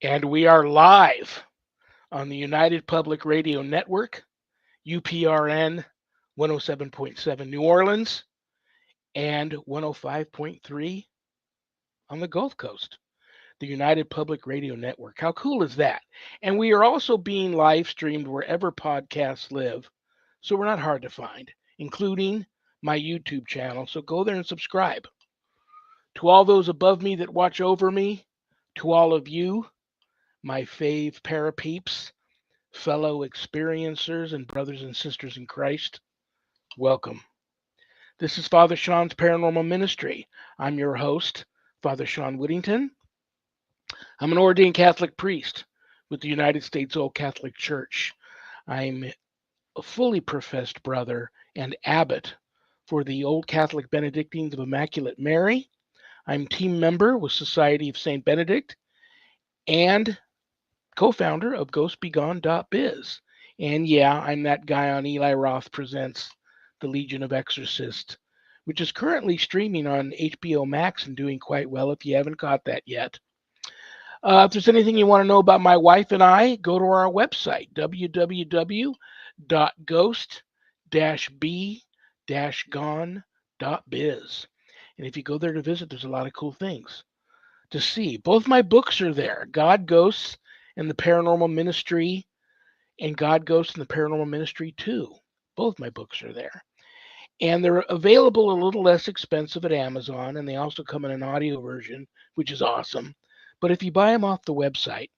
And we are live on the United Public Radio Network, UPRN 107.7 New Orleans and 105.3 on the Gulf Coast. The United Public Radio Network. How cool is that? And we are also being live streamed wherever podcasts live, so we're not hard to find, including my YouTube channel. So go there and subscribe. To all those above me that watch over me, to all of you, my fave parapeeps, fellow experiencers, and brothers and sisters in Christ, welcome. This is Father Shawn's Paranormal Ministry. I'm your host, Father Shawn Whittington. I'm an ordained Catholic priest with the United States Old Catholic Church. I'm a fully professed brother and abbot for the Old Catholic Benedictines of Immaculate Mary. I'm team member with Society of St. Benedict and co-founder of GhostBegone.biz. And yeah, I'm that guy on Eli Roth Presents The Legion of Exorcists, which is currently streaming on HBO Max and doing quite well if you haven't caught that yet. If there's anything you want to know about my wife and I, go to our website, www.ghost-b-gone.biz. And if you go there to visit, there's a lot of cool things to see. Both my books are there, God, Ghosts, and the Paranormal Ministry, and God, Ghosts, and the Paranormal Ministry 2. Both my books are there. And they're available a little less expensive at Amazon, and they also come in an audio version, which is awesome. But if you buy them off the website,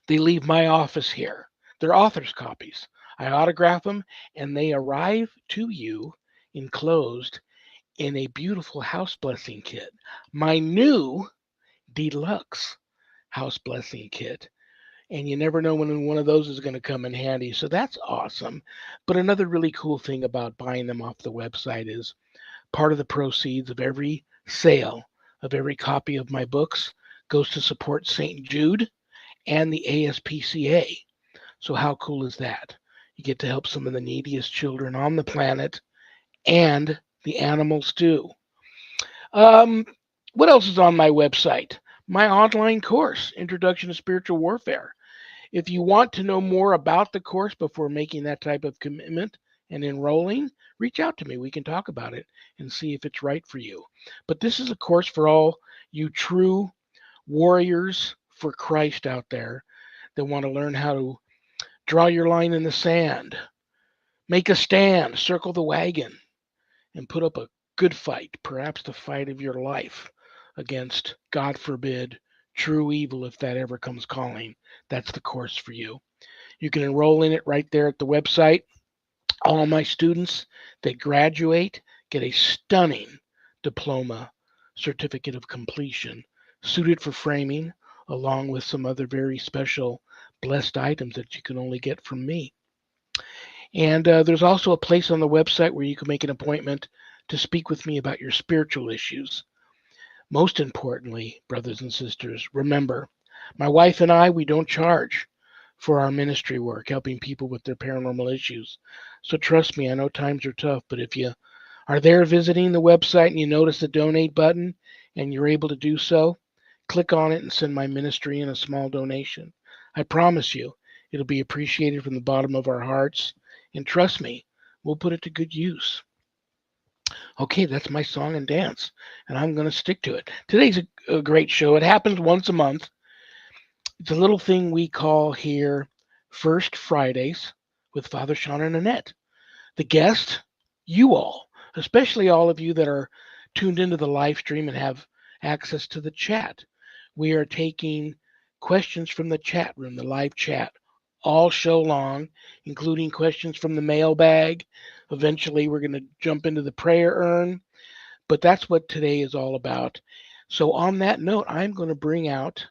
they leave my office here. They're author's copies. I autograph them, and they arrive to you enclosed in a beautiful house blessing kit. My new deluxe house blessing kit. And you never know when one of those is going to come in handy. So that's awesome. But another really cool thing about buying them off the website is part of the proceeds of every sale of every copy of my books goes to support St. Jude and the ASPCA. So how cool is that? You get to help some of the neediest children on the planet and the animals too. Um, what else is on my website? My online course, Introduction to Spiritual Warfare. If you want to know more about the course before making that type of commitment and enrolling, reach out to me. We can talk about it and see if it's right for you. But this is a course for all you true warriors for Christ out there that want to learn how to draw your line in the sand, make a stand, circle the wagon, and put up a good fight, perhaps the fight of your life against, God forbid, true evil if that ever comes calling. That's the course for you. You can enroll in it right there at the website. All my students that graduate get a stunning diploma certificate of completion, suited for framing, along with some other very special blessed items that you can only get from me. And there's also a place on the website where you can make an appointment to speak with me about your spiritual issues. Most importantly, brothers and sisters, remember, my wife and I, we don't charge for our ministry work, helping people with their paranormal issues. So trust me, I know times are tough, but if you are there visiting the website and you notice the donate button and you're able to do so, click on it and send my ministry in a small donation. I promise you, it'll be appreciated from the bottom of our hearts. And trust me, we'll put it to good use. Okay, that's my song and dance, and I'm going to stick to it. Today's a great show. It happens once a month. It's a little thing we call here First Fridays with Father Shawn and Annette. The guest, you all, especially all of you that are tuned into the live stream and have access to the chat. We are taking questions from the chat room, the live chat, all show long, including questions from the mailbag. Eventually, we're going to jump into the prayer urn, but that's what today is all about. So, on that note, I'm going to bring out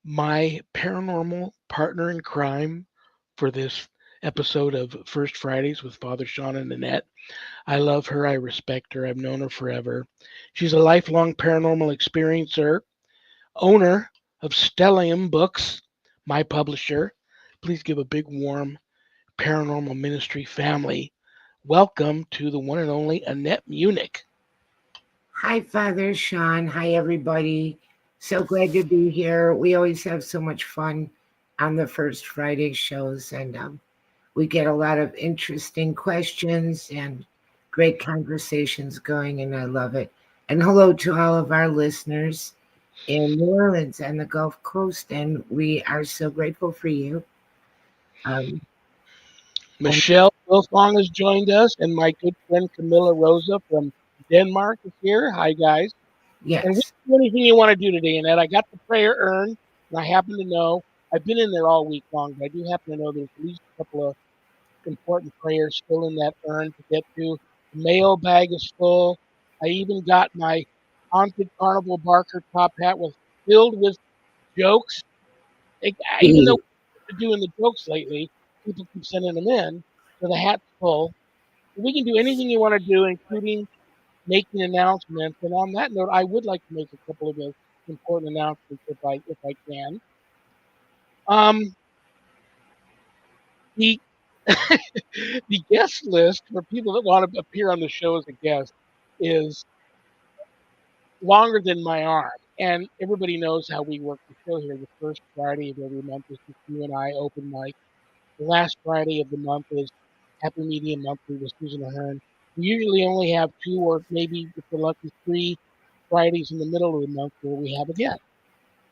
my paranormal partner in crime for this episode of First Fridays with Father Shawn and Annette. I love her. I respect her. I've known her forever. She's a lifelong paranormal experiencer, owner of Stellium Books, my publisher. Please give a big, warm paranormal ministry family welcome to the one and only Annette Munich. Hi, Father Shawn. Hi, everybody. So glad to be here. We always have so much fun on the first Friday shows, and we get a lot of interesting questions and great conversations going, and I love it. And hello to all of our listeners in New Orleans and the Gulf Coast, and we are so grateful for you. Um, and Michelle Wilfong has joined us, and my good friend Camilla Rosa from Denmark is here. Hi, guys. And we yes, can do anything you want to do today, Annette. I got the prayer urn, and I happen to know I've been in there all week long, but I do happen to know there's at least a couple of important prayers still in that urn to get to. The mail bag is full. I even got my haunted carnival Barker top hat with filled with jokes. Even though we've been doing the jokes lately, people keep sending them in, so the hat's full. We can do anything you want to do, including making announcements. And on that note, I would like to make a couple of important announcements if I can. Um, the the guest list for people that want to appear on the show as a guest is longer than my arm. And everybody knows how we work the show here. The first Friday of every month is just you and I open mic. The last Friday of the month is Happy Medium Monthly with Susan Ahern. We usually only have two or maybe, if we're lucky, three Fridays in the middle of the month where we have a guest.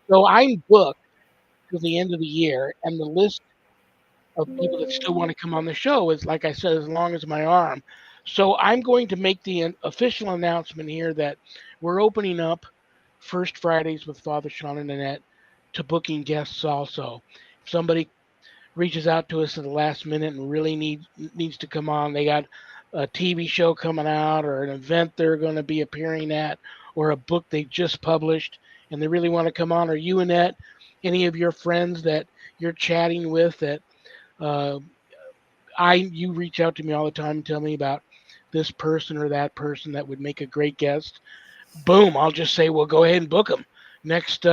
So I'm booked till the end of the year, and the list of people that still want to come on the show is, like I said, as long as my arm. So I'm going to make the official announcement here that we're opening up First Fridays with Father Shawn and Annette to booking guests also. If somebody reaches out to us at the last minute and really needs to come on, they got a TV show coming out or an event they're going to be appearing at or a book they just published and they really want to come on, or you, Annette, any of your friends that you're chatting with that uh, you reach out to me all the time and tell me about this person or that person that would make a great guest. Boom! I'll just say, well, go ahead and book them. Next,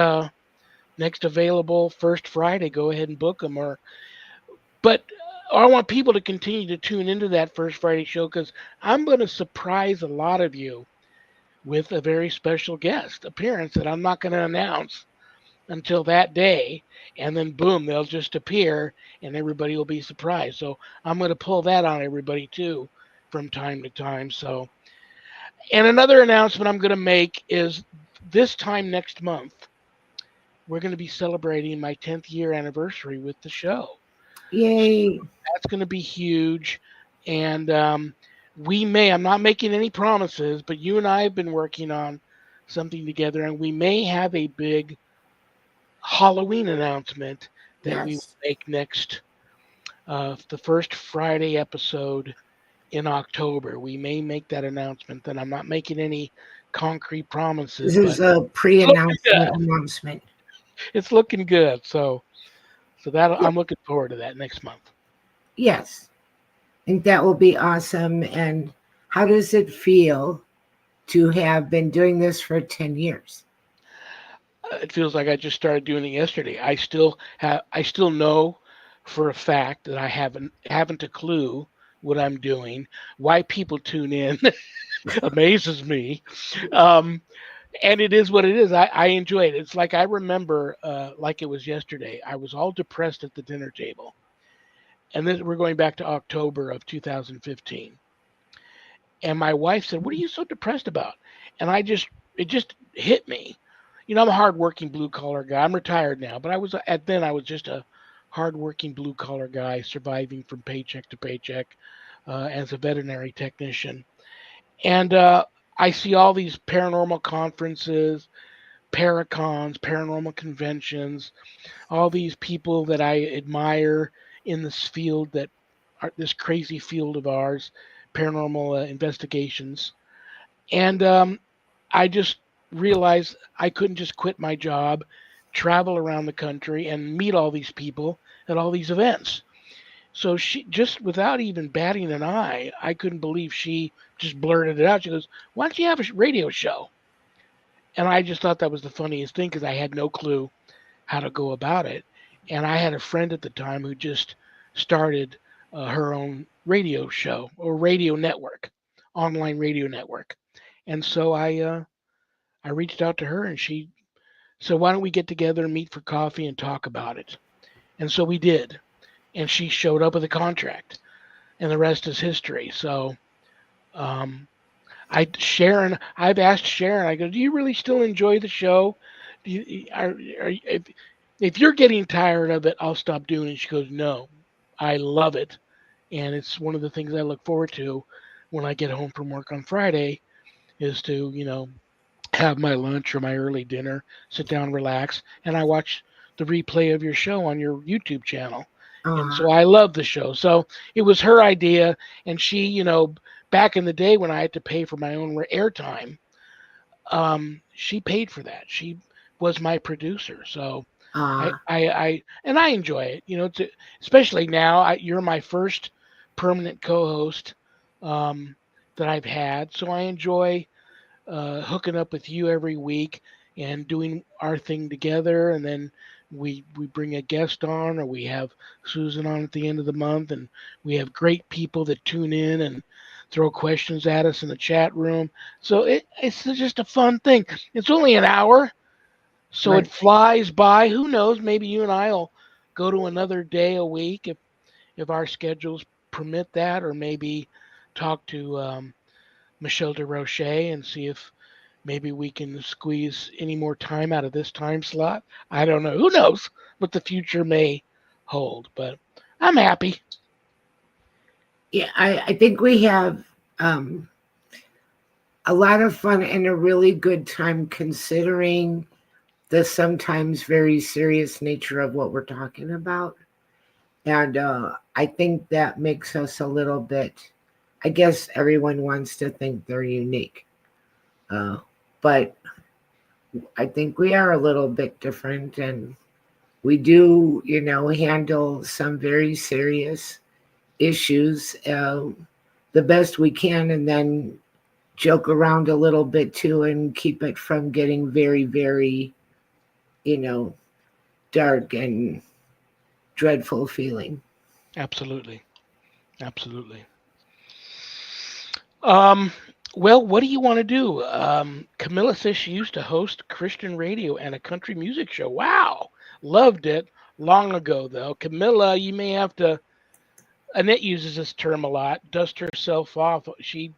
next available first Friday, go ahead and book them. But I want people to continue to tune into that first Friday show because I'm going to surprise a lot of you with a very special guest appearance that I'm not going to announce until that day, and then boom, they'll just appear and everybody will be surprised. So I'm going to pull that on everybody too from time to time. So, and another announcement I'm going to make is this time next month, we're going to be celebrating my 10th year anniversary with the show. So yay! that's going to be huge. And I'm not making any promises, but you and I have been working on something together, and we may have a big Halloween announcement that we will Yes, make next, the first Friday episode in October. We may make that announcement. And I'm not making any concrete promises, this but is a it's looking pre-announcement good. announcement. It's looking good. So that I'm looking forward to that next month. Yes, I think that will be awesome. And how does it feel to have been doing this for 10 years? It feels like I just started doing it yesterday. I still know for a fact that I haven't a clue what I'm doing. Why people tune in amazes me. Um, and it is what it is. I enjoy it. It's like I remember, like it was yesterday. I was all depressed at the dinner table, and then we're going back to October of 2015. And my wife said, "What are you so depressed about?" And it just hit me. You know, I'm a hardworking blue collar guy. I'm retired now, but I was just a hardworking blue collar guy surviving from paycheck to paycheck as a veterinary technician. And I see all these paranormal conferences, paracons, paranormal conventions, all these people that I admire in this field that are this crazy field of ours, paranormal investigations. And I just realized I couldn't just quit my job, travel around the country, and meet all these people at all these events. So she just without even batting an eye, I couldn't believe she just blurted it out. She goes, "Why don't you have a radio show?" And I just thought that was the funniest thing because I had no clue how to go about it. And I had a friend at the time who just started her own radio show or radio network, online radio network. And so I reached out to her and she So why don't we get together and meet for coffee and talk about it? And so we did. And she showed up with a contract, and the rest is history. So um, I've asked Sharon. I go, do you really still enjoy the show? Do you, are if you're getting tired of it, I'll stop doing it. She goes, no, I love it, and it's one of the things I look forward to when I get home from work on Friday is to have my lunch or my early dinner, sit down, relax, and I watch the replay of your show on your YouTube channel. And Uh, so I love the show. So it was her idea, and she, back in the day when I had to pay for my own airtime, she paid for that. She was my producer. So uh, and I enjoy it. Especially now. You're my first permanent co-host that I've had, so I enjoy hooking up with you every week and doing our thing together. And then we bring a guest on, or we have Susan on at the end of the month, and we have great people that tune in and throw questions at us in the chat room. So it's just a fun thing. It's only an hour, so it right. flies by. Who knows? Maybe you and I'll go to another day a week if our schedules permit that, or maybe talk to Michelle DeRoche and see if maybe we can squeeze any more time out of this time slot. I don't know. Who knows what the future may hold, but I'm happy. Yeah, I think we have um, a lot of fun and a really good time considering the sometimes very serious nature of what we're talking about. And I think that makes us a little bit, I guess everyone wants to think they're unique. Uh, but I think we are a little bit different, and we do, handle some very serious issues the best we can, and then joke around a little bit too and keep it from getting very, very, you know, dark and dreadful feeling. Absolutely. Absolutely. Um, well, what do you want to do? Camilla says she used to host Christian radio and a country music show. Wow. Loved it long ago, though. Camilla, you may have to. Annette uses this term a lot, dust herself off. She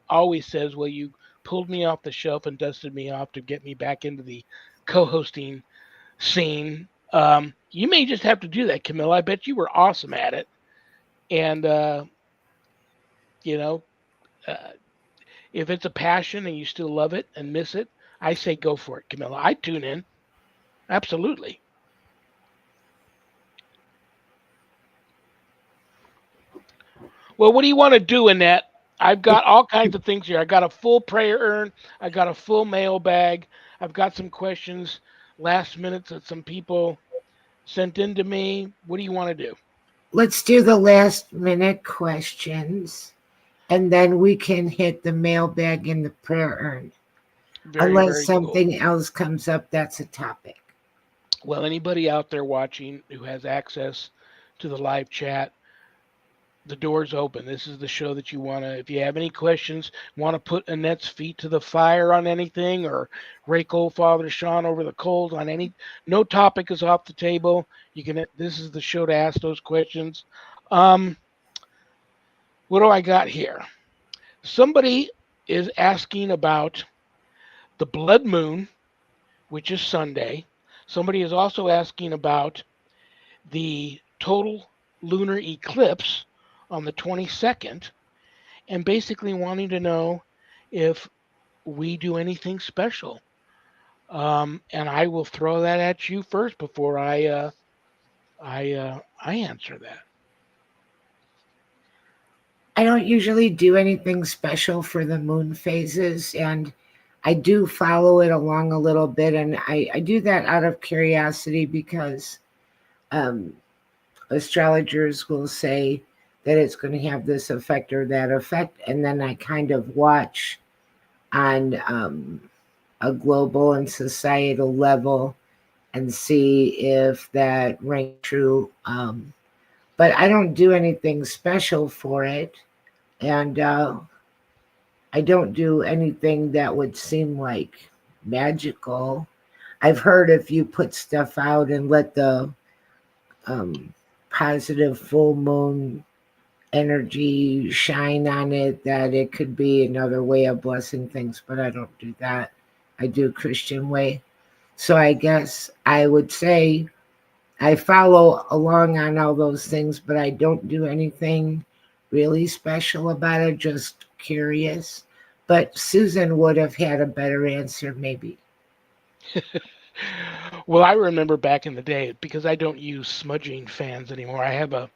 always says, well, you pulled me off the shelf and dusted me off to get me back into the co hosting scene. You may just have to do that, Camilla. I bet you were awesome at it. And, you know, uh, if it's a passion and you still love it and miss it, I say go for it, Camilla. I'd tune in. Absolutely. Well, what do you want to do, Annette? I've got all kinds of things here. I got a full prayer urn. I got a full mail bag. I've got some questions last minute that some people sent in to me. What do you want to do? Let's do the last minute questions, and then we can hit the mailbag in the prayer urn. Very, Unless very cool. something else comes up, that's a topic. Well, anybody out there watching who has access to the live chat, the door's open. This is the show that you want to, if you have any questions, want to put Annette's feet to the fire on anything, or rake old Father Shawn over the coals on any, no topic is off the table. You can, this is the show to ask those questions. Um, what do I got here? Somebody is asking about the blood moon, which is Sunday. Somebody is also asking about the total lunar eclipse on the 22nd, and basically wanting to know if we do anything special. And I will throw that at you first before I answer that. I don't usually do anything special for the moon phases, and I do follow it along a little bit, and I do that out of curiosity because um, astrologers will say that it's going to have this effect or that effect, and then I kind of watch on a global and societal level and see if that rang true. But I don't do anything special for it, and I don't do anything that would seem like magical. I've heard if you put stuff out and let the um, positive full moon energy shine on it, that it could be another way of blessing things, but I don't do that. I do Christian way. So I guess I would say I follow along on all those things, but I don't do anything really special about it, just curious. But Susan would have had a better answer, maybe. Well, I remember back in the day because I don't use smudging fans anymore. I have a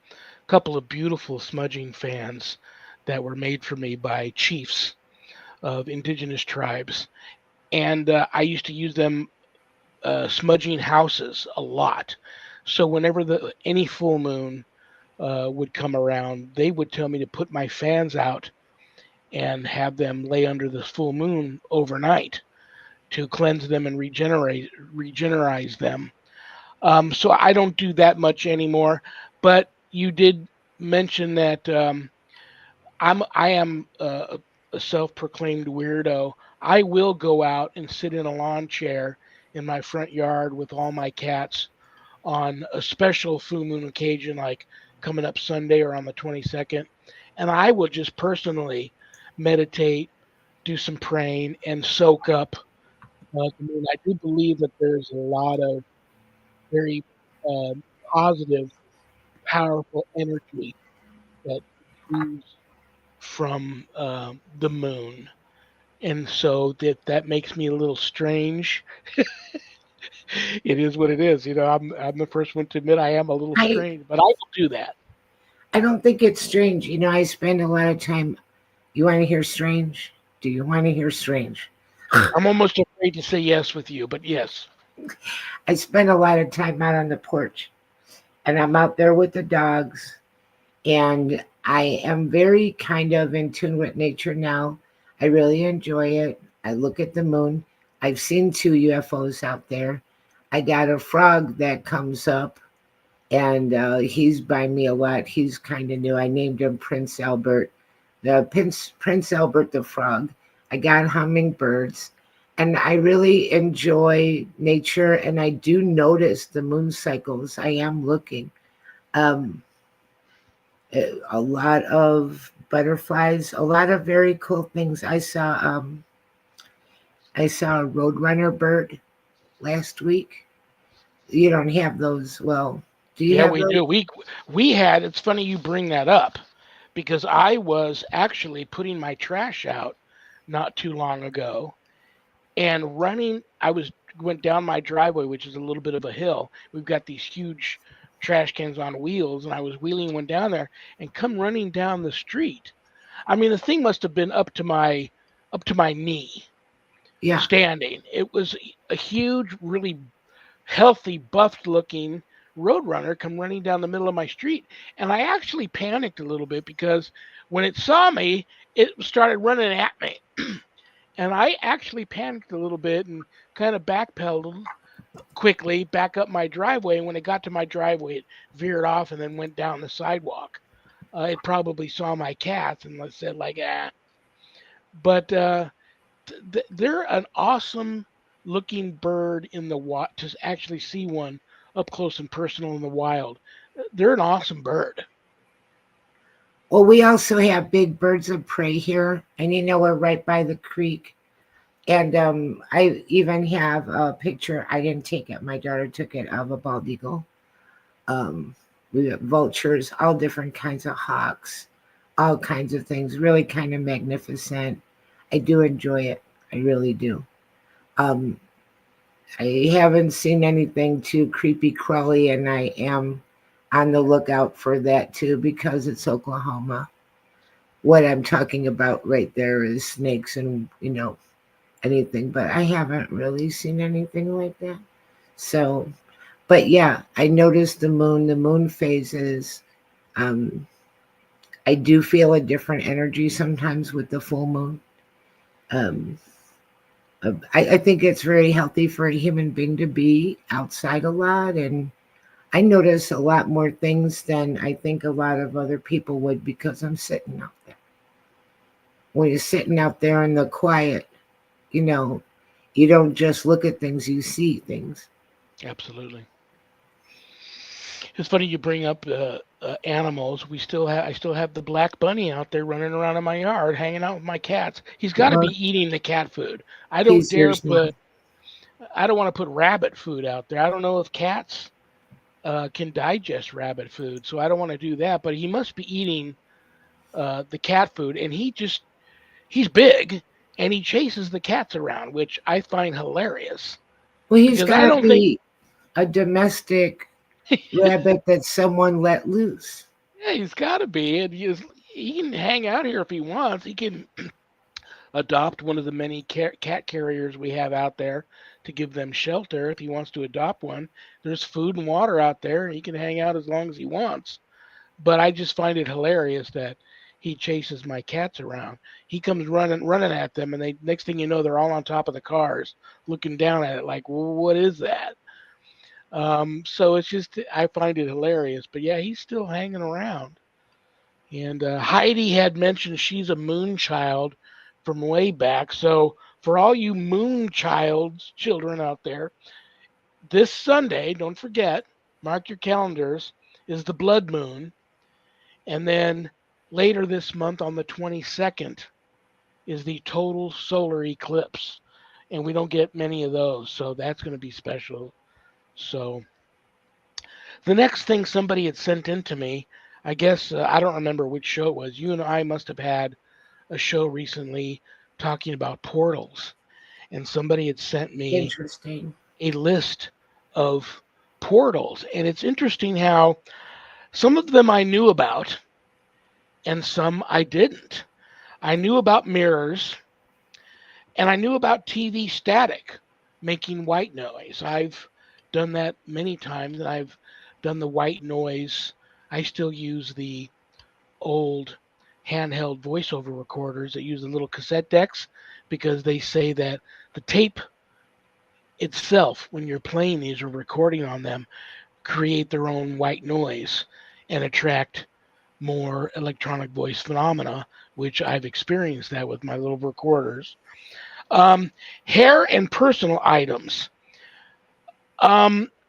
couple of beautiful smudging fans that were made for me by chiefs of indigenous tribes, and I used to use them smudging houses a lot. So whenever the any full moon would come around, they would tell me to put my fans out and have them lay under the full moon overnight to cleanse them and regenerate them. So I don't do that much anymore. But you did mention that I am a self-proclaimed weirdo. I will go out and sit in a lawn chair in my front yard with all my cats on a special full moon occasion, like coming up Sunday or on the 22nd, and I will just personally meditate, do some praying, and soak up the moon. I do believe that there's a lot of very uh, positive, powerful energy that oozes from the moon, and so that makes me a little strange. It is what it is. I'm the first one to admit I am a little I strange, but I will do that. I don't think it's strange. I spend a lot of time. You want to hear strange? Do you want to hear strange? I'm almost afraid to say yes with you, but yes. I spend a lot of time out on the porch, and I'm out there with the dogs, and I am very kind of in tune with nature now. I really enjoy it. I look at the moon. I've seen two UFOs out there. I got a frog that comes up, and he's by me a lot. He's kind of new. I named him Prince Albert, the Prince Albert the frog. I got hummingbirds, and I really enjoy nature. And I do notice the moon cycles. I am looking. Um, a lot of butterflies, a lot of very cool things. I saw a roadrunner bird last week. You don't have those. Well, do you Yeah, have we those? do. We had. It's funny you bring that up because I was actually putting my trash out not too long ago and running. I was went down my driveway, which is a little bit of a hill. We've got these huge trash cans on wheels, and I was wheeling one down there and come running down the street. I mean, the thing must have been up to my knee Yeah. standing. It was a huge, really healthy, buffed looking roadrunner come running down the middle of my street. And I actually panicked a little bit because when it saw me, it started running at me. And I actually panicked a little bit and kind of backpedaled quickly back up my driveway. And when it got to my driveway, it veered off and then went down the sidewalk. It probably saw my cats and said like, ah. But they're an awesome looking bird in the wild. To actually see one up close and personal in the wild, they're an awesome bird. Well, we also have big birds of prey here, and we're right by the creek. And I even have a picture. I didn't take it. My daughter took it of a bald eagle. Um, we got vultures, all different kinds of hawks, all kinds of things. Really kind of magnificent. I do enjoy it. I really do. Um, I haven't seen anything too creepy crawly, and I am on the lookout for that too because it's Oklahoma. What I'm talking about right there is snakes and anything, but I haven't really seen anything like that. So, but yeah, I noticed the moon phases. Um, I do feel a different energy sometimes with the full moon. Um, I think it's very healthy for a human being to be outside a lot, and I notice a lot more things than I think a lot of other people would because I'm sitting out there. When you're sitting out there in the quiet, you know, You don't just look at things, you see things. Absolutely. It's funny you bring up animals. I still have the black bunny out there running around in my yard, hanging out with my cats. He's got to Uh-huh. be eating the cat food. I don't He's dare yours now. put. I don't want to put rabbit food out there. I don't know if cats can digest rabbit food, so I don't want to do that. But he must be eating the cat food, and he's big, and he chases the cats around, which I find hilarious Well, he's because got I to don't think. be a domestic rabbit that someone let loose. Yeah, he's got to be. And he can hang out here if he wants. He can adopt one of the many cat carriers we have out there to give them shelter if he wants to adopt one. There's food and water out there, and he can hang out as long as he wants. But I just find it hilarious that he chases my cats around. He comes running at them, and they next thing you know, they're all on top of the cars, looking down at it like, well, what is that? So it's just I find it hilarious. But yeah, he's still hanging around. And Heidi had mentioned she's a moon child from way back. So for all you moon child's children out there, this Sunday, don't forget, mark your calendars, is the blood moon. And then later this month on the 22nd is the total solar eclipse. And we don't get many of those. So that's going to be special. So the next thing somebody had sent in to me, I guess, I don't remember which show it was. You and I must have had a show recently talking about portals, and somebody had sent me Interesting. a list of portals. And it's interesting how some of them I knew about and some I didn't. I knew about mirrors and I knew about TV static making white noise. I've done that many times and I've done the white noise. I still use the old handheld voiceover recorders that use the little cassette decks because they say that the tape itself, when you're playing these or recording on them, create their own white noise and attract more electronic voice phenomena, which I've experienced that with my little recorders. Um, Hair and personal items.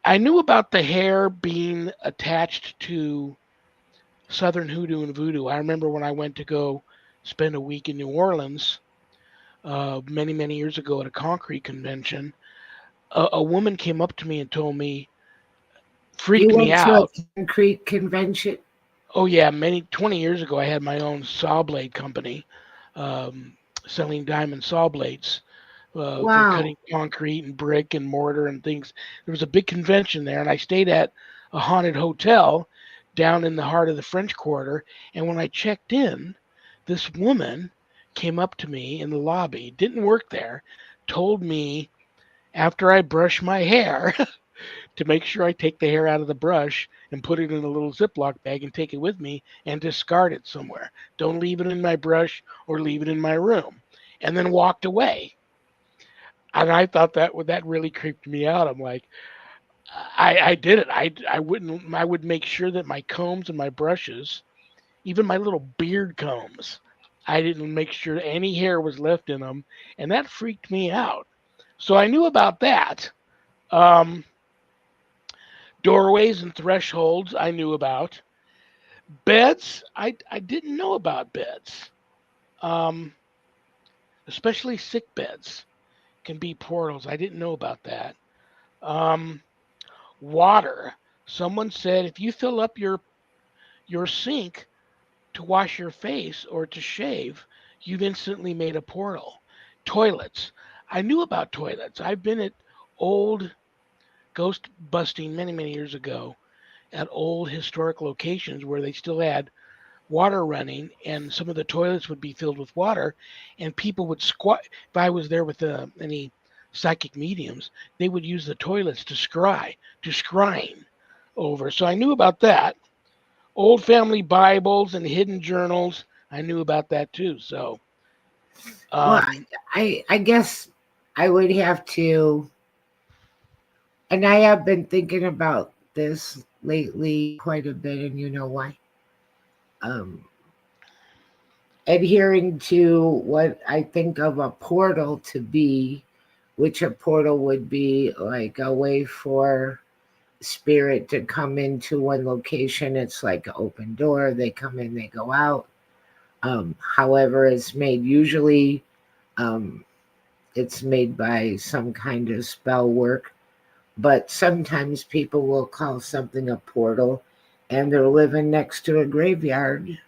I knew about the hair being attached to Southern Hoodoo and Voodoo. I remember when I went to go spend a week in New Orleans many, many years ago at a concrete convention. A woman came up to me and told me, You freaked me went to a out. concrete convention? Oh yeah, 20 years ago, I had my own saw blade company, um, selling diamond saw blades for Wow. cutting concrete and brick and mortar and things. There was a big convention there, and I stayed at a haunted hotel down in the heart of the French Quarter. And when I checked in, this woman came up to me in the lobby, didn't work there, told me after I brushed my hair to make sure I take the hair out of the brush and put it in a little Ziploc bag and take it with me and discard it somewhere. Don't leave it in my brush or leave it in my room. And then walked away. And I thought that really creeped me out. I'm like, I did it. I would make sure that my combs and my brushes, even my little beard combs, I didn't make sure any hair was left in them, and that freaked me out. So I knew about that. Um, Doorways and thresholds I knew about. Beds I didn't know about beds. Um, Especially sick beds can be portals. I didn't know about that. Um, Water. Someone said if you fill up your sink to wash your face or to shave, you've instantly made a portal. Toilets. I knew about toilets. I've been at old ghost busting many, many years ago at old historic locations where they still had water running and some of the toilets would be filled with water and people would squat. If I was there with any psychic mediums, they would use the toilets to scrying over. So I knew about that. Old family Bibles and hidden journals, I knew about that too. So Well, um, I guess I would have to, and I have been thinking about this lately quite a bit, and you know why. Um, Adhering to what I think of a portal to be which a portal would be like a way for spirit to come into one location. It's like an open door. They come in, they go out. However, it's made usually it's made by some kind of spell work, but sometimes people will call something a portal and they're living next to a graveyard.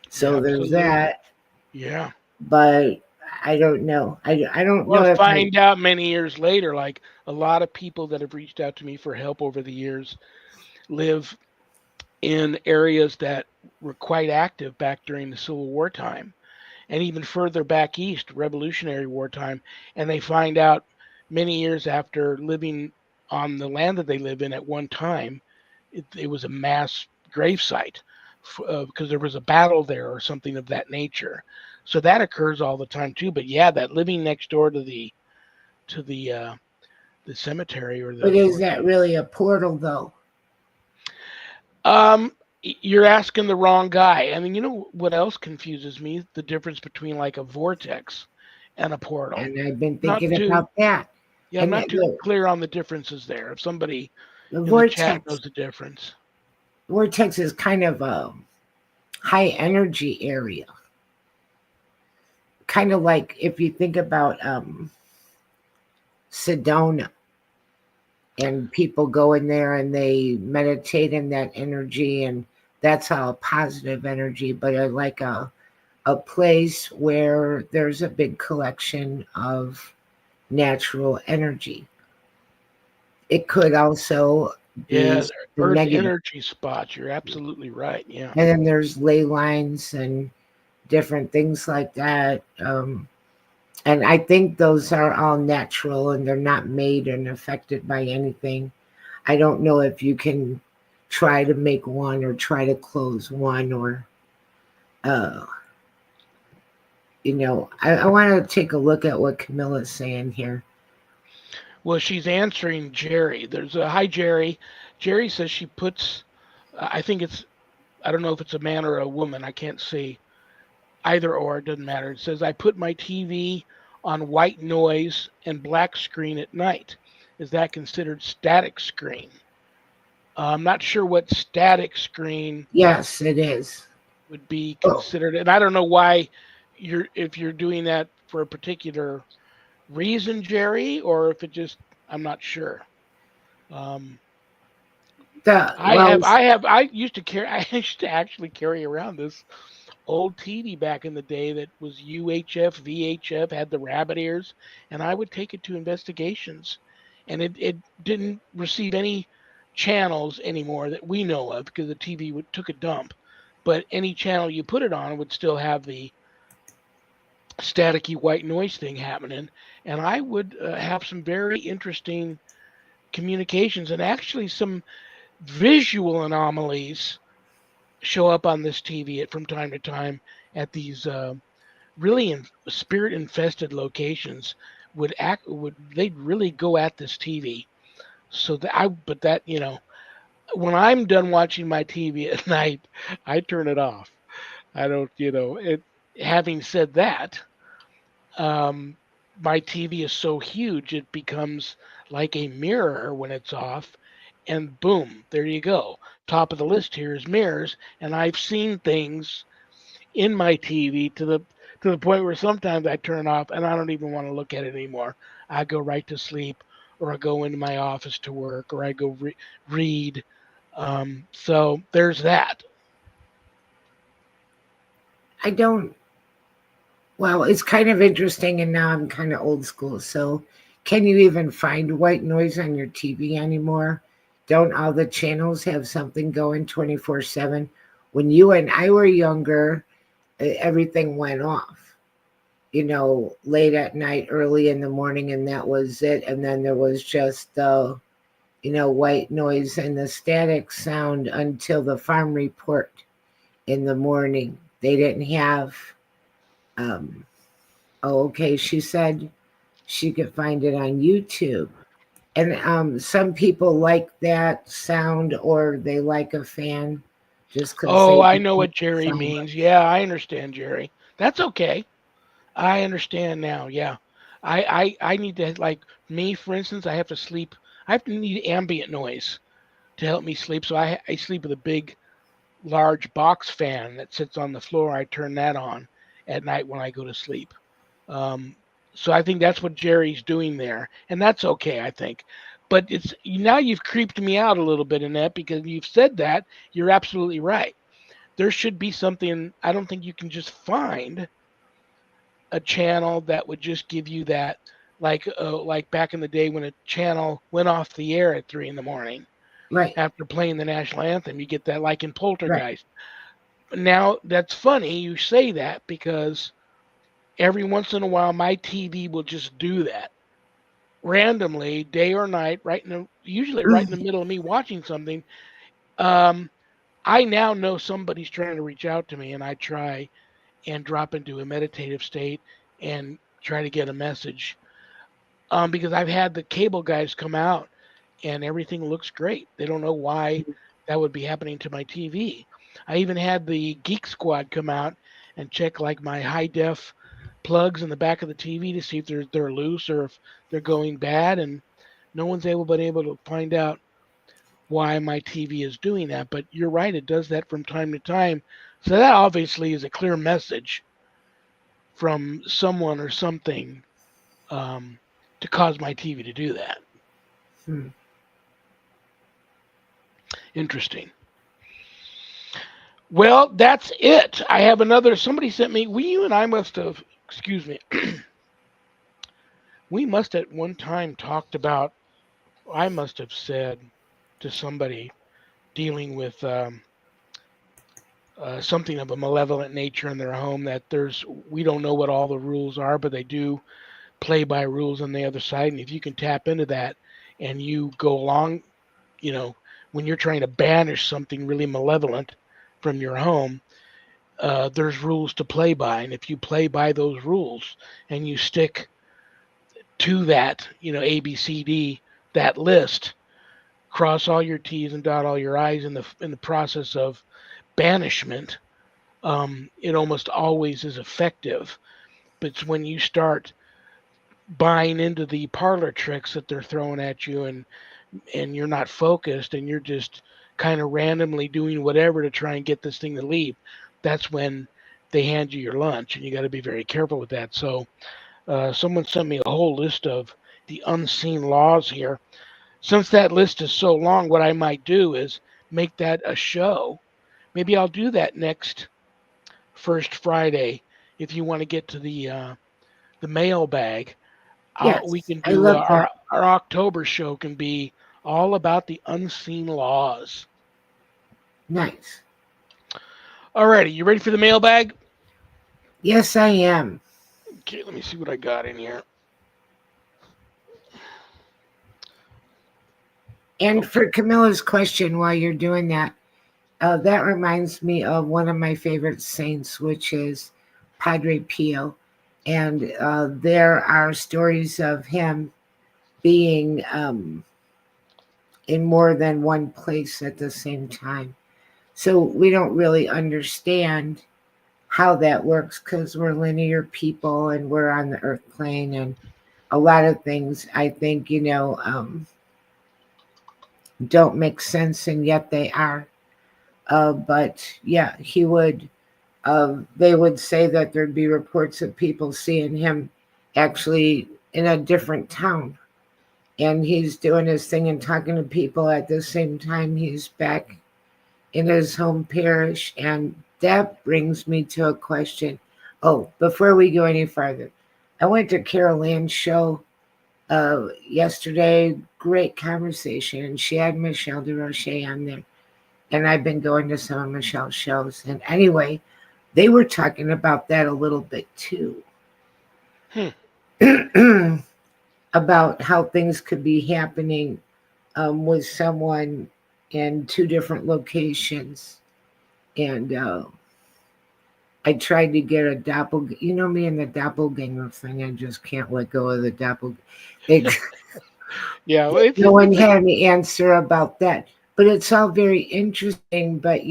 So there's Absolutely. that. Yeah. But I don't know. I don't know Or if I. find out many years later, like a lot of people that have reached out to me for help over the years live in areas that were quite active back during the Civil War time and even further back east, Revolutionary War time. And they find out many years after living on the land that they live in at one time, it was a mass grave site because there was a battle there or something of that nature. So that occurs all the time too. But yeah, that living next door to to the uh, the cemetery or But the is or that really a portal though? um you're asking the wrong guy. I mean, you know what else confuses me? The difference between like a vortex and a portal. And I've been Not thinking too about that. Yeah, I'm And not too clear on the differences there. If somebody the in the chat vortex, knows the difference. vortex is kind of a high energy area. Kind of like if you think about Sedona, and people go in there and they meditate in that energy, and that's all positive energy. But I like a place where there's a big collection of natural energy. It could also be Yeah, the Earth negative. energy spots. You're absolutely right. Yeah. And then there's ley lines and different things like that. And I think those are all natural and they're not made and affected by anything. I don't know if you can try to make one or try to close one or, uh, I want to take a look at what Camilla's saying here. Well, she's answering Jerry. There's a hi Jerry. Jerry says she puts. I think it's. I don't know if it's a man or a woman. I can't see either or. It doesn't matter. It says I put my TV on white noise and black screen at night. Is that considered static screen? I'm not sure what static screen Yes, it is. would be Oh, considered, and I don't know why you're if you're doing that for a particular reason, Jerry, or if it just I'm not sure. Um, the well, I used to carry I used to actually carry around this old TV back in the day that was UHF, VHF, had the rabbit ears, and I would take it to investigations, and it didn't receive any channels anymore that we know of because the TV took a dump. But any channel you put it on would still have the staticky white noise thing happening, and I would have some very interesting communications and actually some visual anomalies show up on this TV from time to time at these really spirit infested locations would they'd really go at this TV. So that I but that when I'm done watching my TV at night, I turn it off. I don't it. Having said that, um, my TV is so huge it becomes like a mirror when it's off, and boom, there you go. Top of the list here is mirrors, and I've seen things in my TV to the point where sometimes I turn off and I don't even want to look at it anymore. I go right to sleep, or I go into my office to work, or I go read. So there's that. I don't. Well, it's kind of interesting, and now I'm kind of old school. So, can you even find white noise on your TV anymore? Don't all the channels have something going 24/7? When you and I were younger, everything went off, late at night, early in the morning, and that was it. And then there was just the, white noise and the static sound until the farm report in the morning. They didn't have, um, oh, okay, she said she could find it on YouTube. And some people like that sound or they like a fan just because Oh, they I like know the what Jerry sound. means. Yeah, I understand, Jerry. That's okay. I understand now. Yeah. I need to, like me for instance, I have to sleep. I have to need ambient noise to help me sleep. So I sleep with a big large box fan that sits on the floor. I turn that on at night when I go to sleep. Um, so I think that's what Jerry's doing there, and that's okay, I think. But it's now you've creeped me out a little bit in that because you've said that. You're absolutely right. There should be something. I don't think you can just find a channel that would just give you that, like back in the day when a channel went off the air at 3 in the morning Right, after playing the national anthem. You get that like in right, Poltergeist. Now that's funny you say that because every once in a while my TV will just do that randomly, day or night, usually right in the middle of me watching something. Um, I now know somebody's trying to reach out to me, and I try and drop into a meditative state and try to get a message. Because I've had the cable guys come out and everything looks great. They don't know why that would be happening to my TV. I even had the Geek Squad come out and check like my high def plugs in the back of the TV to see if they're loose or if they're going bad, and no one's been able to find out why my TV is doing that. But you're right, it does that from time to time. So that obviously is a clear message from someone or something, um, to cause my TV to do that. hmm. Interesting. Well, that's it. I have another. Somebody sent me. You and I must have. Excuse me. We must at one time talked about. I must have said to somebody dealing with something of a malevolent nature in their home that there's. We don't know what all the rules are, but they do play by rules on the other side. And if you can tap into that, and you go along, you know, when you're trying to banish something really malevolent from your home, there's rules to play by, and if you play by those rules and you stick to that, ABCD, that list, cross all your T's and dot all your I's in the process of banishment, it almost always is effective. But it's when you start buying into the parlor tricks that they're throwing at you, and you're not focused and you're just kind of randomly doing whatever to try and get this thing to leave, that's when they hand you your lunch, and you got to be very careful with that. So someone sent me a whole list of the unseen laws here. Since that list is so long, what I might do is make that a show. Maybe I'll do that next first Friday. If you want to get to the mailbag, we Yes, can I do love that. our October show can be all about the unseen laws. Nice. Alrighty, you ready for the mailbag? Yes, I am. Okay, let me see what I got in here. And Okay. for Camilla's question, while you're doing that, that reminds me of one of my favorite saints, which is Padre Pio. And there are stories of him being in more than one place at the same time. So we don't really understand how that works because we're linear people and we're on the earth plane. And a lot of things I think, don't make sense, and yet they are. But yeah, he would. They would say that there'd be reports of people seeing him actually in a different town, and he's doing his thing and talking to people at the same time he's back in his home parish. And that brings me to a question. Oh, before we go any farther, I went to Carol Ann's show yesterday. Great conversation, and she had Michelle DeRoche on there. And I've been going to some of Michelle's shows. And anyway, they were talking about that a little bit too. Hmm. About how things could be happening with someone in two different locations. And I tried to get a doppelganger. You know me and the doppelganger thing. I just can't let go of the doppelganger. Yeah, well, No one had any answer about that. But it's all very interesting. But,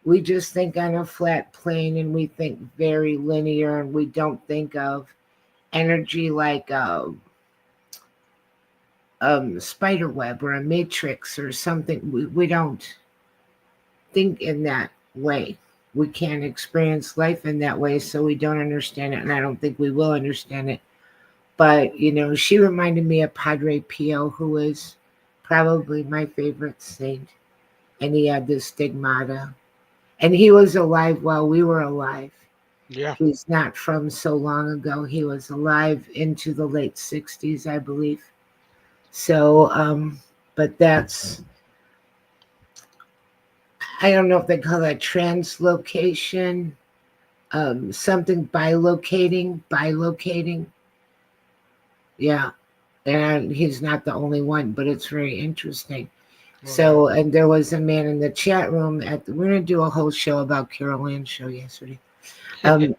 we just think on a flat plane and we think very linear and we don't think of energy like spider web or a matrix or something. We don't think in that way. We can't experience life in that way, so we don't understand it, and I don't think we will understand it. But she reminded me of Padre Pio, who is probably my favorite saint, and he had this stigmata, and he was alive while we were alive. Yeah. He's not from so long ago. He was alive into the late 60s, I believe. So, but that's, I don't know if they call that translocation, something bilocating. Yeah. And he's not the only one, but it's very interesting. Oh yeah. So, and there was a man in the chat room we're going to do a whole show about Carol Ann's show yesterday. Um,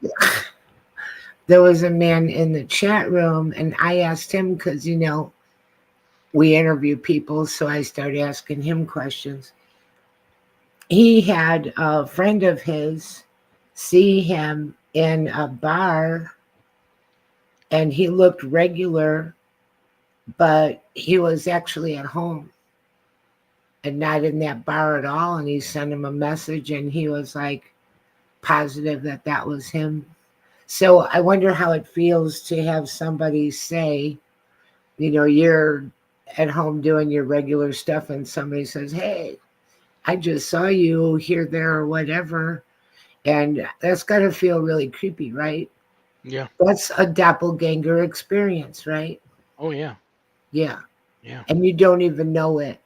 there was a man in the chat room, and I asked him because, we interview people, so I started asking him questions. He had a friend of his see him in a bar, and he looked regular, but he was actually at home and not in that bar at all. And he sent him a message, and he was like positive that that was him. So I wonder how it feels to have somebody say, you're at home doing your regular stuff, and somebody says, "Hey, I just saw you here, there, or whatever." And that's got to feel really creepy, right? Yeah. That's a doppelganger experience, right? Oh yeah. Yeah. Yeah. And you don't even know it.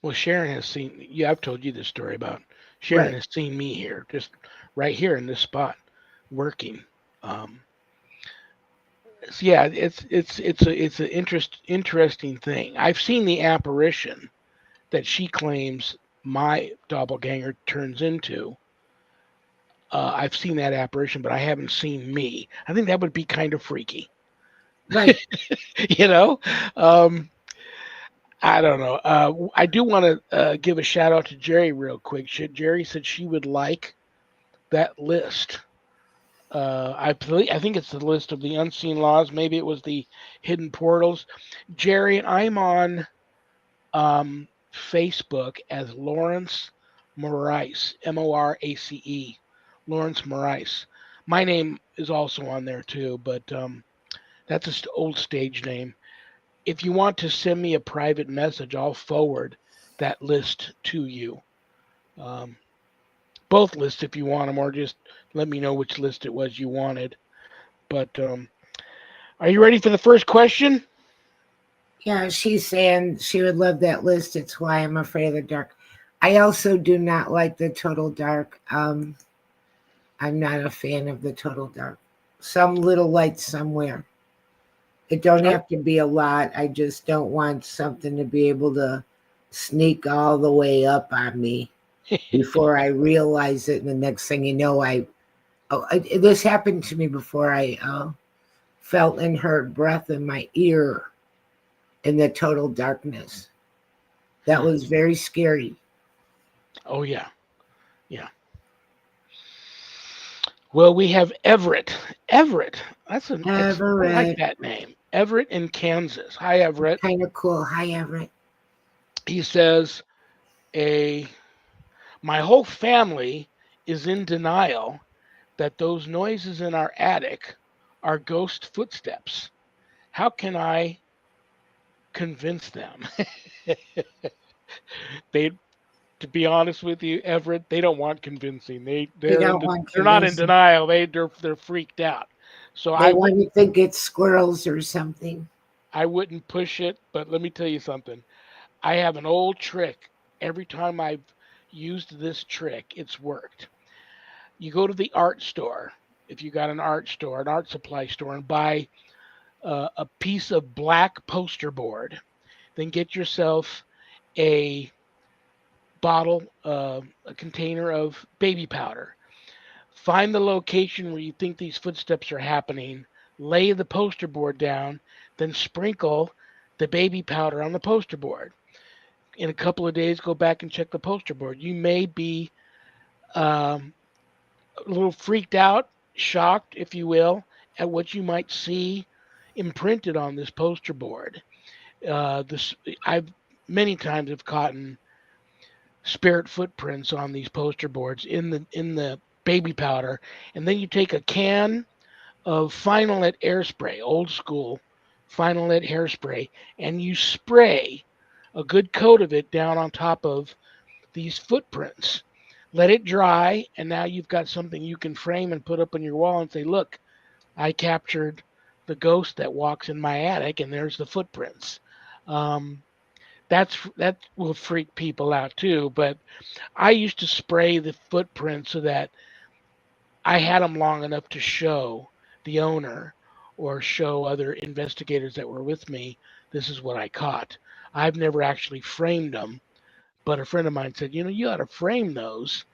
Well, Sharon has seen. Yeah, I've told you this story about Sharon Right. has seen me here, just right here in this spot, working. Um, yeah, it's an interesting thing. I've seen the apparition that she claims my doppelganger turns into. I've seen that apparition, but I haven't seen me. I think that would be kind of freaky. Right. you know, um, I don't know. I do want to give a shout out to Jerry real quick. Jerry said she would like that list. I think it's the list of the unseen laws. Maybe it was the hidden portals. Jerry, I'm on Facebook as Lawrence Morace, Morace, Lawrence Morace. My name is also on there too, but that's an old stage name. If you want to send me a private message, I'll forward that list to you. Um, both lists if you want them, or just let me know which list it was you wanted. But are you ready for the first question? Yeah, she's saying she would love that list. It's why I'm afraid of the dark. I also do not like the total dark. I'm not a fan of the total dark. Some little light somewhere. It don't Oh, have to be a lot. I just don't want something to be able to sneak all the way up on me before I realize it. And the next thing you know, this happened to me before. I felt and heard breath in my ear in the total darkness. That hmm. was very scary. Oh yeah, yeah. Well, we have Everett. Everett. I like Everett, that name. Everett in Kansas. Hi, Everett. kind of cool. Hi, Everett. He says a my whole family is in denial that those noises in our attic are ghost footsteps. How can I convince them? they to be honest with you, Everett, they don't want convincing. They don't want They're not in convincing. denial. They're freaked out. So They want to think it's squirrels or something. I wouldn't push it, but let me tell you something. I have an old trick. Every time I've used this trick, it's worked. You go to the art store, if you got an art store, an art supply store, and buy a piece of black poster board. Then get yourself a a container of baby powder. Find the location where you think these footsteps are happening. Lay the poster board down, then sprinkle the baby powder on the poster board. In a couple of days, go back and check the poster board. You may be um, a little freaked out, shocked, if you will, at what you might see imprinted on this poster board. This I've many times have caught spirit footprints on these poster boards in the baby powder, and then you take a can of Final-Lit airspray, old school Final-Lit hairspray, and you spray a good coat of it down on top of these footprints. Let it dry, and now you've got something you can frame and put up on your wall and say, "Look, I captured the ghost that walks in my attic, and there's the footprints." Um, that will freak people out too. But I used to spray the footprints so that I had them long enough to show the owner or show other investigators that were with me, this is what I caught. I've never actually framed them, but a friend of mine said, you ought to frame those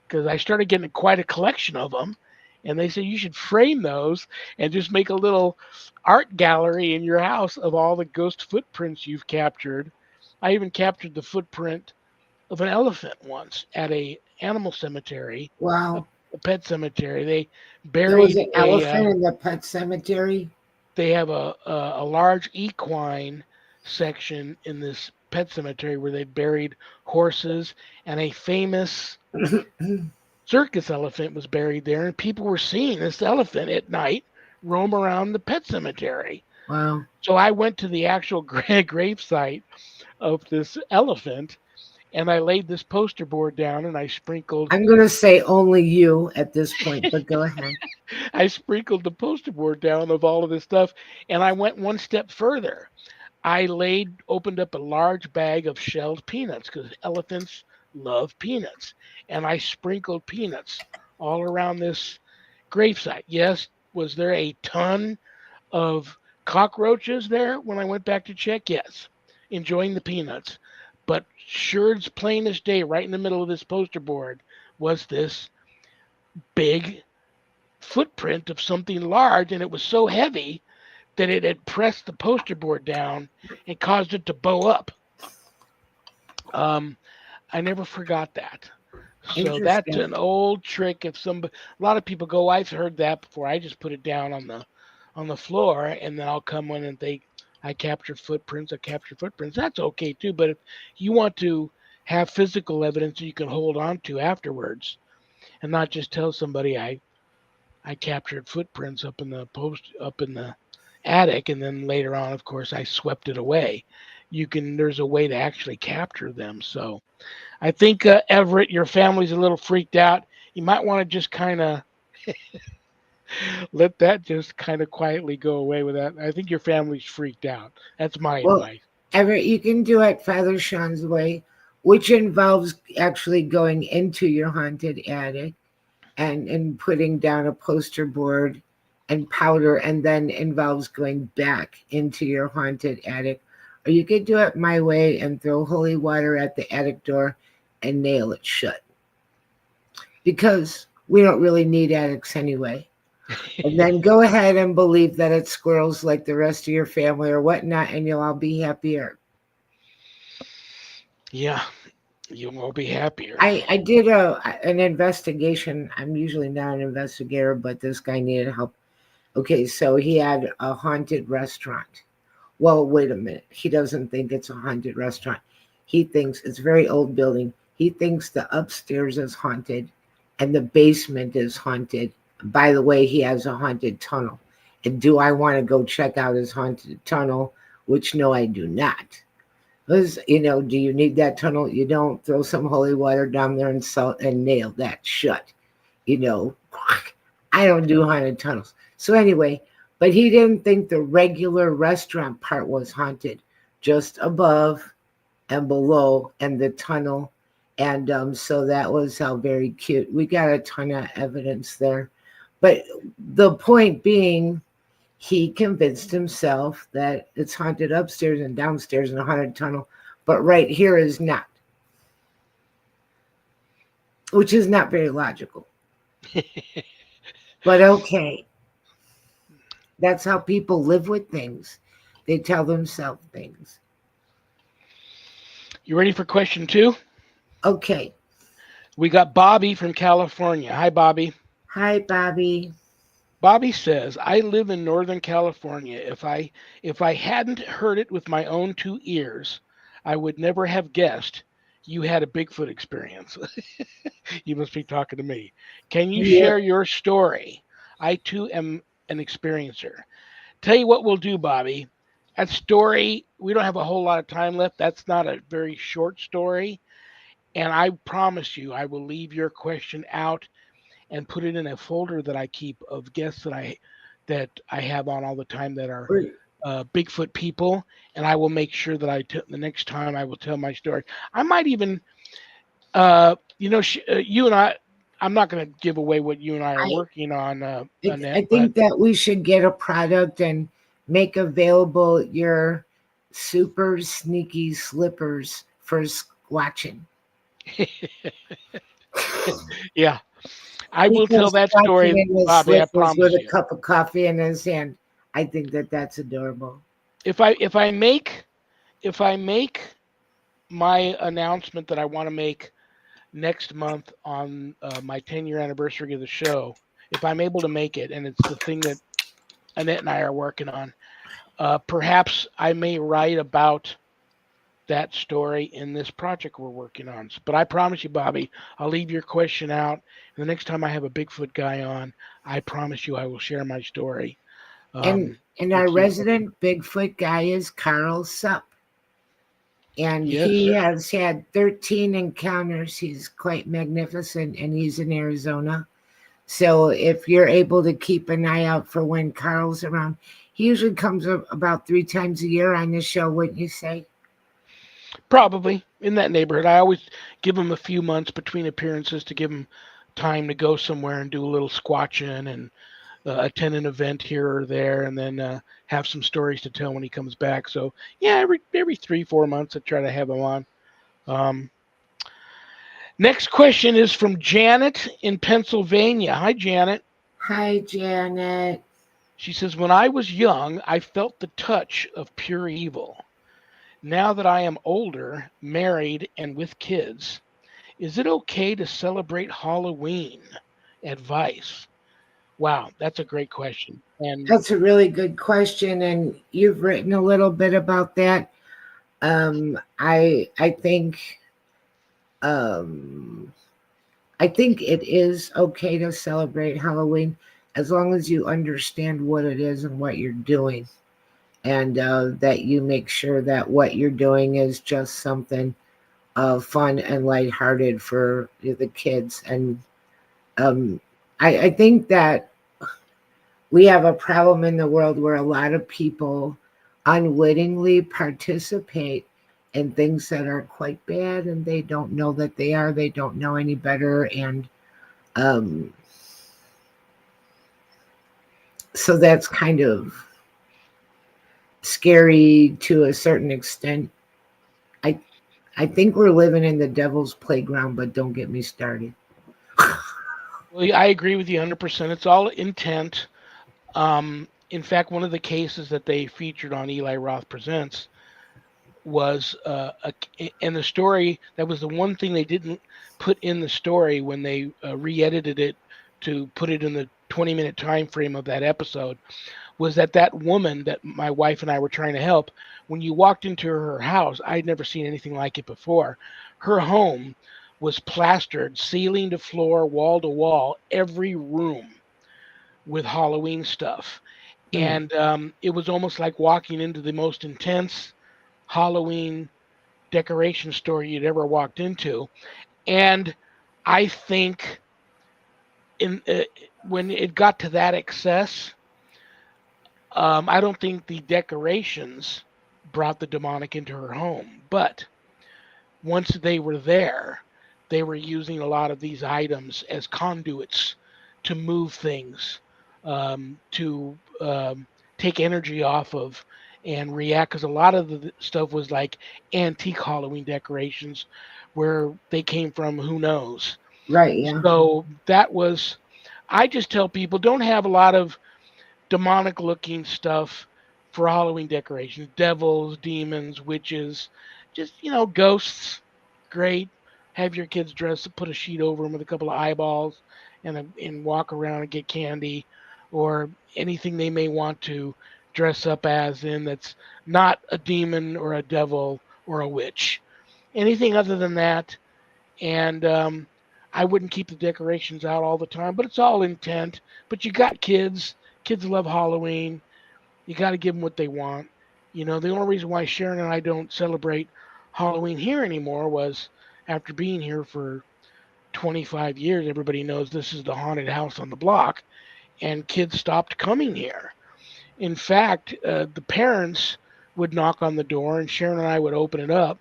because I started getting quite a collection of them. And they said you should frame those and just make a little art gallery in your house of all the ghost footprints you've captured. I even captured the footprint of an elephant once at a animal cemetery, a, Wow. a pet cemetery. They There was buried an elephant in the pet cemetery. they have a large equine section in this pet cemetery where they buried horses, and a famous circus elephant was buried there, and people were seeing this elephant at night roam around the pet cemetery. Wow. So I went to the actual grave site of this elephant, and I laid this poster board down, and I sprinkled I'm going to say only you at this point, but go ahead. I sprinkled the poster board down of all of this stuff, and I went one step further. I opened up a large bag of shelled peanuts because elephants love peanuts, and I sprinkled peanuts all around this gravesite. Yes, was there a ton of cockroaches there when I went back to check? Yes, enjoying the peanuts. But sure as plain as day, right in the middle of this poster board was this big footprint of something large, and it was so heavy that it had pressed the poster board down and caused it to bow up. Um, I never forgot that. So that's Interesting. an old trick. If somebody, a lot of people go, I've heard that before. I just put it down on the floor, and then I'll come in and think I captured footprints. I captured footprints. That's okay too. But if you want to have physical evidence you can hold on to afterwards, and not just tell somebody I captured footprints up in the attic, and then later on, of course, I swept it away. There's a way to actually capture them. So I think Everett, your family's a little freaked out. You might want to just kind of let that just kind of quietly go away with that. I think your family's freaked out. That's my Well, advice. Everett, you can do it Father Sean's way, which involves actually going into your haunted attic and putting down a poster board and powder, and then involves going back into your haunted attic. Or you could do it my way and throw holy water at the attic door and nail it shut. Because we don't really need attics anyway. And then go ahead and believe that it's squirrels like the rest of your family or whatnot, and you'll all be happier. Yeah, you will be happier. I did an investigation. I'm usually not an investigator, but this guy needed help. Okay, so he had a haunted restaurant. Well, wait a minute. He doesn't think it's a haunted restaurant. He thinks it's a very old building. He thinks the upstairs is haunted and the basement is haunted. By the way, he has a haunted tunnel. And do I want to go check out his haunted tunnel? Which, no, I do not. Because, do you need that tunnel? You don't. Throw some holy water down there and salt and nail that shut. You know, I don't do haunted tunnels. So anyway, but he didn't think the regular restaurant part was haunted, just above and below and the tunnel. And so that was very cute. We got a ton of evidence there. But the point being, he convinced himself that it's haunted upstairs and downstairs in a haunted tunnel, but right here is not, which is not very logical. But okay, that's how people live with things. They tell themselves things. You ready for question 2? Okay. We got Bobby from California. Hi, Bobby. Hi, Bobby. Bobby says, "I live in Northern California. If I hadn't heard it with my own two ears, I would never have guessed you had a Bigfoot experience." You must be talking to me. Can you Yeah. share your story? I too am an experiencer. Tell you what we'll do, Bobby. That story, we don't have a whole lot of time left. That's not a very short story. And I promise you, I will leave your question out and put it in a folder that I keep of guests that I have on all the time that are We're- Bigfoot people, and I will make sure that the next time I will tell my story. I might even, you and I. I'm not going to give away what you and I are I, working on, I Annette, but think that we should get a product and make available your super sneaky slippers for squatching. yeah, I He will tell goes that squatching story, in his Bobby. I slippers with promise a you. cup of coffee in his hand. I think that that's adorable. If I make my announcement that I want to make next month on my 10-year anniversary of the show, if I'm able to make it, and it's the thing that Annette and I are working on, perhaps I may write about that story in this project we're working on. But I promise you, Bobby, I'll leave your question out. And the next time I have a Bigfoot guy on, I promise you I will share my story And our with you. resident Bigfoot guy is Carl Supp. And Yes. he has had 13 encounters. He's quite magnificent, and he's in Arizona. So if you're able to keep an eye out for when Carl's around, he usually comes up about 3 times a year on the show, wouldn't you say? Probably in that neighborhood. I always give them a few months between appearances to give them time to go somewhere and do a little squatching and attend an event here or there, and then have some stories to tell when he comes back. So yeah, every 3 4 months I try to have him on. Um, Next question is from Janet in Pennsylvania. Hi, Janet. Hi, Janet. She says, "When I was young, I felt the touch of pure evil. Now that I am older, married, and with kids, is it okay to celebrate Halloween? Advice." Wow, that's a great question. And That's a really good question, and you've written a little bit about that. I um, I think it is okay to celebrate Halloween as long as you understand what it is and what you're doing, and that you make sure that what you're doing is just something fun and lighthearted for the kids. And um, I think that we have a problem in the world where a lot of people unwittingly participate in things that are quite bad, and they don't know that they are. They don't know any better, and um, so that's kind of scary to a certain extent. I I think we're living in the devil's playground, but don't get me started. well, I agree with you 100%. It's all intent. In fact, one of the cases that they featured on Eli Roth Presents was in the story. That was the one thing they didn't put in the story when they re-edited it to put it in the 20-minute time frame of that episode. Was that woman that my wife and I were trying to help? When you walked into her house, I'd never seen anything like it before. Her home was plastered, ceiling to floor, wall to wall, every room with Halloween stuff. Hmm. And it was almost like walking into the most intense Halloween decoration store you'd ever walked into. And I think in when it got to that excess, I don't think the decorations brought the demonic into her home. But once they were there, they were using a lot of these items as conduits to move things, to take energy off of and react. Because a lot of the stuff was like antique Halloween decorations, where they came from, who knows. Right? Yeah. So that was, I just tell people, don't have a lot of demonic looking stuff for Halloween decorations. Devils, demons, witches, just, ghosts. Great. Have your kids dress, put a sheet over them with a couple of eyeballs and walk around and get candy. or anything they may want to dress up as in that's not a demon or a devil or a witch. Anything other than that, and I wouldn't keep the decorations out all the time, but it's all intent. But you got kids. Kids love Halloween. You got to give them what they want. You know, the only reason why Sharon and I don't celebrate Halloween here anymore was after being here for 25 years, everybody knows this is the haunted house on the block, and kids stopped coming here. In fact, the parents would knock on the door, and Sharon and I would open it up,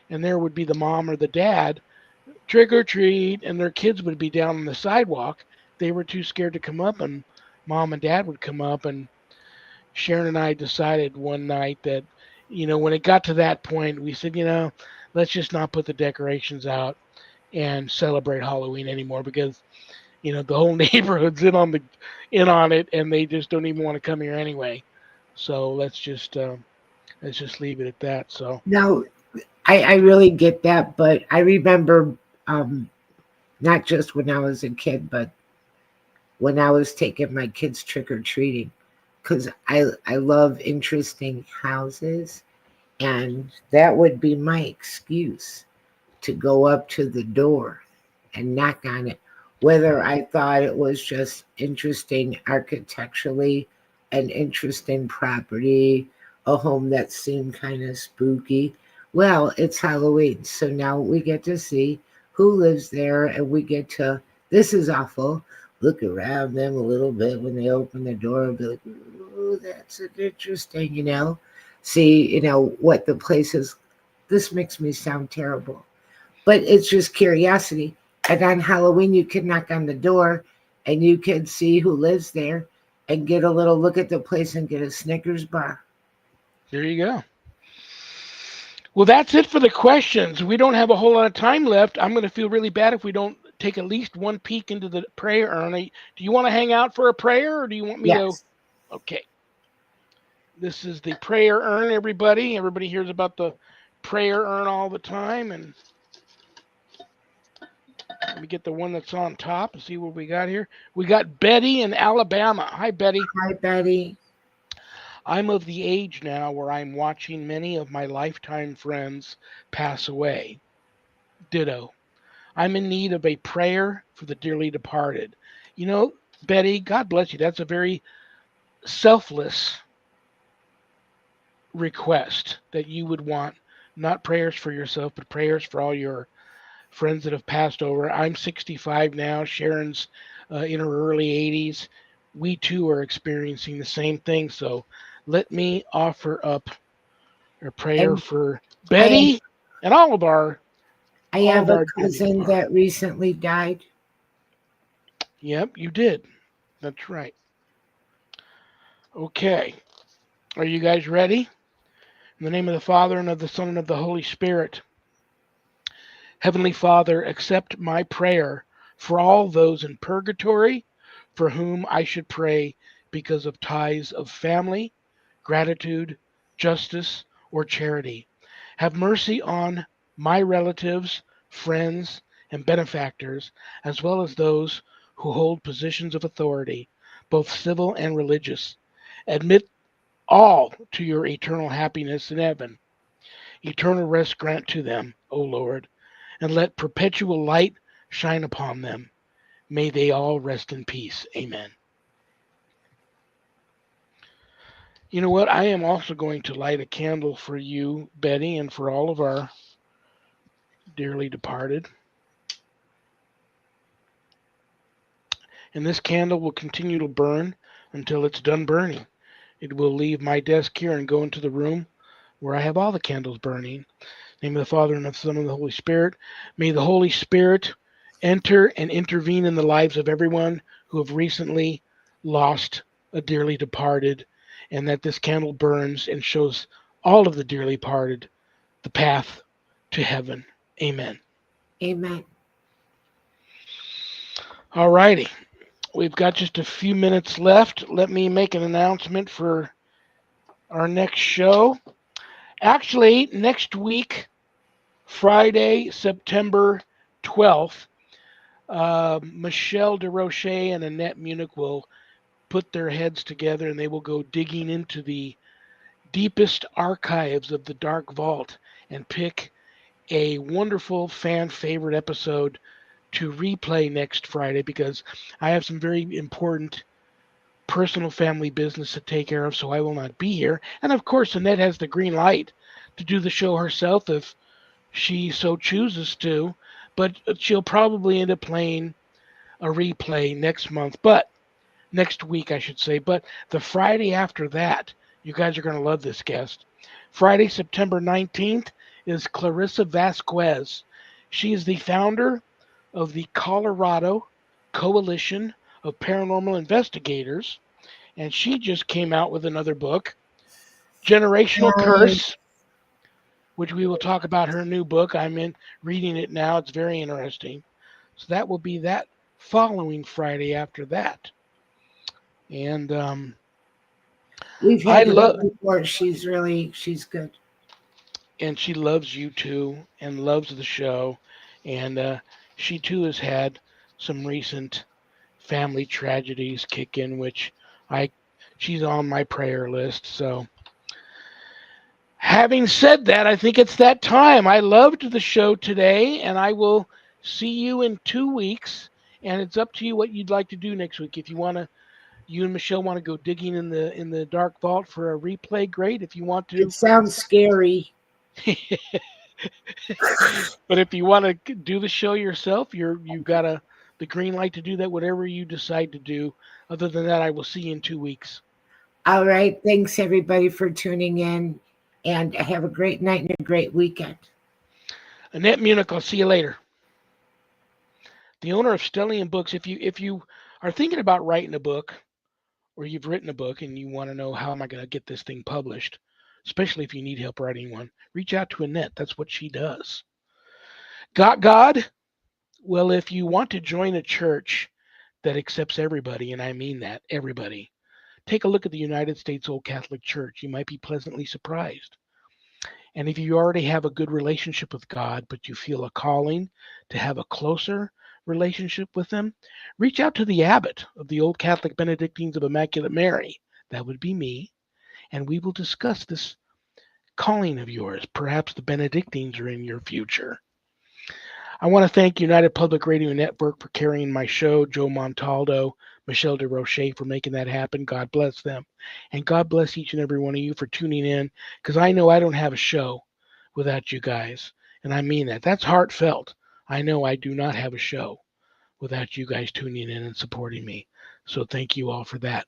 and there would be the mom or the dad, trick or treat, and their kids would be down on the sidewalk. They were too scared to come up, and mom and dad would come up, and Sharon and I decided one night that, when it got to that point, we said, let's just not put the decorations out and celebrate Halloween anymore because, the whole neighborhood's in on it, and they just don't even want to come here anyway. So let's just leave it at that. So Now, I really get that, but I remember um, not just when I was a kid, but when I was taking my kids trick or treating, because I love interesting houses, and that would be my excuse to go up to the door and knock on it, whether I thought it was just interesting architecturally, an interesting property, a home that seemed kind of spooky. Well, it's Halloween, so now we get to see who lives there, and we get to, this is awful, look around them a little bit when they open the door and be like, ooh, that's interesting, See, what the place is. This makes me sound terrible, but it's just curiosity. And on Halloween, you can knock on the door and you can see who lives there and get a little look at the place and get a Snickers bar. there you go. Well, that's it for the questions. We don't have a whole lot of time left. I'm going to feel really bad if we don't take at least one peek into the prayer urn. Do you want to hang out for a prayer, or do you want me to? Yes. Okay. This is the prayer urn, everybody. Everybody hears about the prayer urn all the time. And let me get the one that's on top and see what we got here. We got Betty in Alabama. Hi, Betty. Hi, Betty. I'm of the age now where I'm watching many of my lifetime friends pass away. Ditto. I'm in need of a prayer for the dearly departed. You know, Betty, God bless you. That's a very selfless request that you would want not prayers for yourself, but prayers for all your friends that have passed over. I'm 65 now. Sharon's in her early 80s. We too are experiencing the same thing. So let me offer up a prayer And for I have Betty and all of our I all have of a our dearly cousin departed. that recently died. Yep, you did. That's right. Okay. Are you guys ready? In the name of the Father, and of the Son, and of the Holy Spirit. Heavenly Father, accept my prayer for all those in purgatory for whom I should pray because of ties of family, gratitude, justice, or charity. Have mercy on my relatives, friends, and benefactors, as well as those who hold positions of authority, both civil and religious. Admit all to your eternal happiness in heaven. Eternal rest grant to them, O Lord, and let perpetual light shine upon them. May they all rest in peace. Amen. You know what? I am also going to light a candle for you, Betty, and for all of our dearly departed. And this candle will continue to burn until it's done burning. It will leave my desk here and go into the room where I have all the candles burning. In the name of the Father, and of the Son, and of the Holy Spirit. May the Holy Spirit enter and intervene in the lives of everyone who have recently lost a dearly departed, and that this candle burns and shows all of the dearly departed the path to heaven. Amen. Amen. All righty. We've got just a few minutes left. Let me make an announcement for our next show. Actually, next week, Friday, September 12th, Michelle DeRoche and Annette Munich will put their heads together and they will go digging into the deepest archives of the Dark Vault and pick a wonderful fan favorite episode to replay next Friday because I have some very important personal family business to take care of, so I will not be here. And of course, Annette has the green light to do the show herself if she so chooses to, but she'll probably end up playing a replay next month, but next week, I should say. But the Friday after that, you guys are going to love this guest. Friday, September 19th, is Clarissa Vasquez. She is the founder of the Colorado Coalition of Paranormal Investigators, and she just came out with another book, Generational Nice. Curse, which we will talk about her new book. I'm in reading it now. It's very interesting. So that will be that following Friday after that. And We've I had her love, on before. She's good. and she loves you too, and loves the show, and she too has had some recent family tragedies kick in, which I, she's on my prayer list. So, having said that, I think it's that time. I loved the show today, and I will see you in 2 weeks. And it's up to you what you'd like to do next week. If you want to, you and Michelle want to go digging in the dark vault for a replay, great. If you want It to, sounds scary. but if you want to do the show yourself, you've got the green light to do that. Whatever you decide to do. Other than that, I will see you in 2 weeks. All right. Thanks everybody for tuning in, and have a great night and a great weekend. Annette Munich, I'll see you later. The owner of Stellium Books. If you are thinking about writing a book, or you've written a book and you want to know how am I going to get this thing published, especially if you need help writing one, reach out to Annette. That's what she does. Got God? Well, if you want to join a church that accepts everybody, and I mean that, everybody, take a look at the United States Old Catholic Church. You might be pleasantly surprised. And if you already have a good relationship with God, but you feel a calling to have a closer relationship with Him, reach out to the abbot of the Old Catholic Benedictines of Immaculate Mary. That would be me. And we will discuss this calling of yours. Perhaps the Benedictines are in your future. I want to thank United Public Radio Network for carrying my show, Joe Montaldo, Michelle DeRoche for making that happen. God bless them. And God bless each and every one of you for tuning in because I know I don't have a show without you guys. And I mean that. That's heartfelt. I know I do not have a show without you guys tuning in and supporting me. So thank you all for that.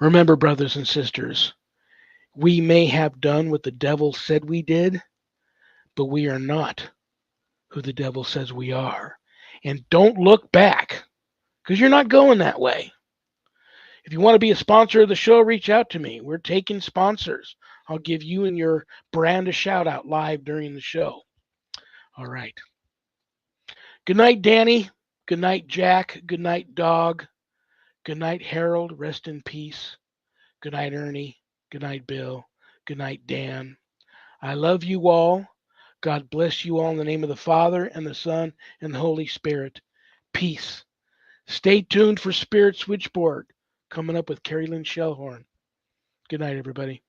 Remember, brothers and sisters, we may have done what the devil said we did, but we are not who the devil says we are. And don't look back because you're not going that way. If you want to be a sponsor of the show, reach out to me. We're taking sponsors. I'll give you and your brand a shout out live during the show. All right. Good night, Danny. Good night, Jack. Good night, Dog. Good night, Harold. Rest in peace. Good night, Ernie. Good night, Bill. Good night, Dan. I love you all. God bless you all in the name of the Father and the Son and the Holy Spirit. Peace. Stay tuned for Spirit Switchboard coming up with Carrie Lynn Shellhorn. Good night, everybody.